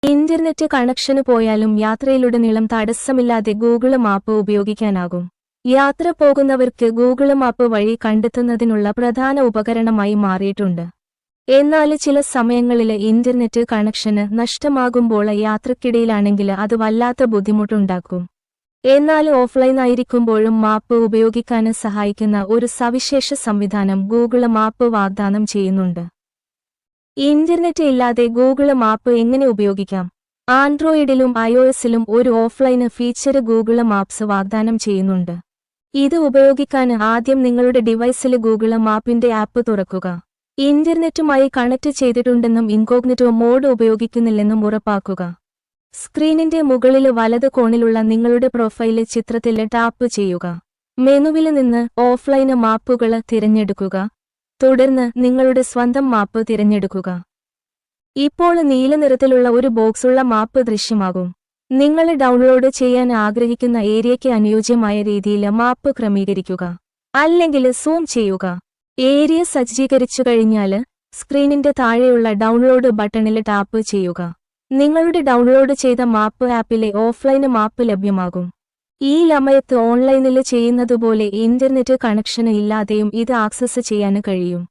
Internet കണക്ഷന് പോയാലും യാത്രയിലുടനീളം തടസ്സമില്ലാതെ Google map ഉപയോഗിക്കാനാകും. യാത്ര പോകുന്നവർക്ക് ഗൂഗിൾ മാപ്പ് വഴി കണ്ടെത്തുന്നതിനുള്ള പ്രധാന ഉപകരണമായി മാറിയിട്ടുണ്ട്. എന്നാൽ ചില സമയങ്ങളിൽ ഇന്റർനെറ്റ് കണക്ഷന് നഷ്ടമാകുമ്പോൾ യാത്രക്കിടയിലാണെങ്കിൽ അത് വല്ലാത്ത ബുദ്ധിമുട്ടുണ്ടാക്കും. എന്നാൽ ഓഫ്ലൈനായിരിക്കുമ്പോഴും മാപ്പ് ഉപയോഗിക്കാൻ സഹായിക്കുന്ന ഒരു സവിശേഷ സംവിധാനം ഗൂഗിൾ മാപ്പ് വാഗ്ദാനം ചെയ്യുന്നുണ്ട്. ഇന്റർനെറ്റ് ഇല്ലാതെ ഗൂഗിൾ മാപ്പ് എങ്ങനെ ഉപയോഗിക്കാം? ആൻഡ്രോയിഡിലും iOSലും ഒരു ഓഫ്ലൈൻ ഫീച്ചർ ഗൂഗിൾ മാപ്സ് വാഗ്ദാനം ചെയ്യുന്നുണ്ട്. ഇത് ഉപയോഗിക്കാൻ ആദ്യം നിങ്ങളുടെ ഡിവൈസിൽ ഗൂഗിൾ മാപ്പിന്റെ ആപ്പ് തുറക്കുക. ഇന്റർനെറ്റുമായി കണക്ട് ചെയ്തിട്ടുണ്ടെന്നും ഇൻകോഗ്നിറ്റോ മോഡ് ഉപയോഗിക്കുന്നില്ലെന്നും ഉറപ്പാക്കുക. സ്ക്രീനിന്റെ മുകളിൽ വലത് കോണിലുള്ള നിങ്ങളുടെ പ്രൊഫൈൽ ചിത്രത്തിൽ ടാപ്പ് ചെയ്യുക. മെനുവിൽ നിന്ന് ഓഫ്ലൈൻ മാപ്പുകൾ തിരഞ്ഞെടുക്കുക. തുടർന്ന് നിങ്ങളുടെ സ്വന്തം മാപ്പ് തിരഞ്ഞെടുക്കുക. ഇപ്പോൾ നീല നിറത്തിലുള്ള ഒരു ബോക്സുള്ള മാപ്പ് ദൃശ്യമാകും. നിങ്ങൾ ഡൗൺലോഡ് ചെയ്യാൻ ആഗ്രഹിക്കുന്ന ഏരിയയ്ക്ക് അനുയോജ്യമായ രീതിയിൽ മാപ്പ് ക്രമീകരിക്കുക. അല്ലെങ്കിൽ സൂം ചെയ്യുക. ഏരിയ സജ്ജീകരിച്ചു കഴിഞ്ഞാൽ സ്ക്രീനിന്റെ താഴെയുള്ള ഡൗൺലോഡ് ബട്ടണിൽ ടാപ്പ് ചെയ്യുക. നിങ്ങളുടെ ഡൗൺലോഡ് ചെയ്ത മാപ്പ് ആപ്പിലെ ഓഫ്ലൈൻ മാപ്പ് ലഭ്യമാകും. ഈ സമയത്ത് ഓൺലൈനിൽ ചെയ്യുന്നതുപോലെ ഇന്റർനെറ്റ് കണക്ഷൻ ഇല്ലാതെയും ഇത് ആക്സസ് ചെയ്യാൻ കഴിയും.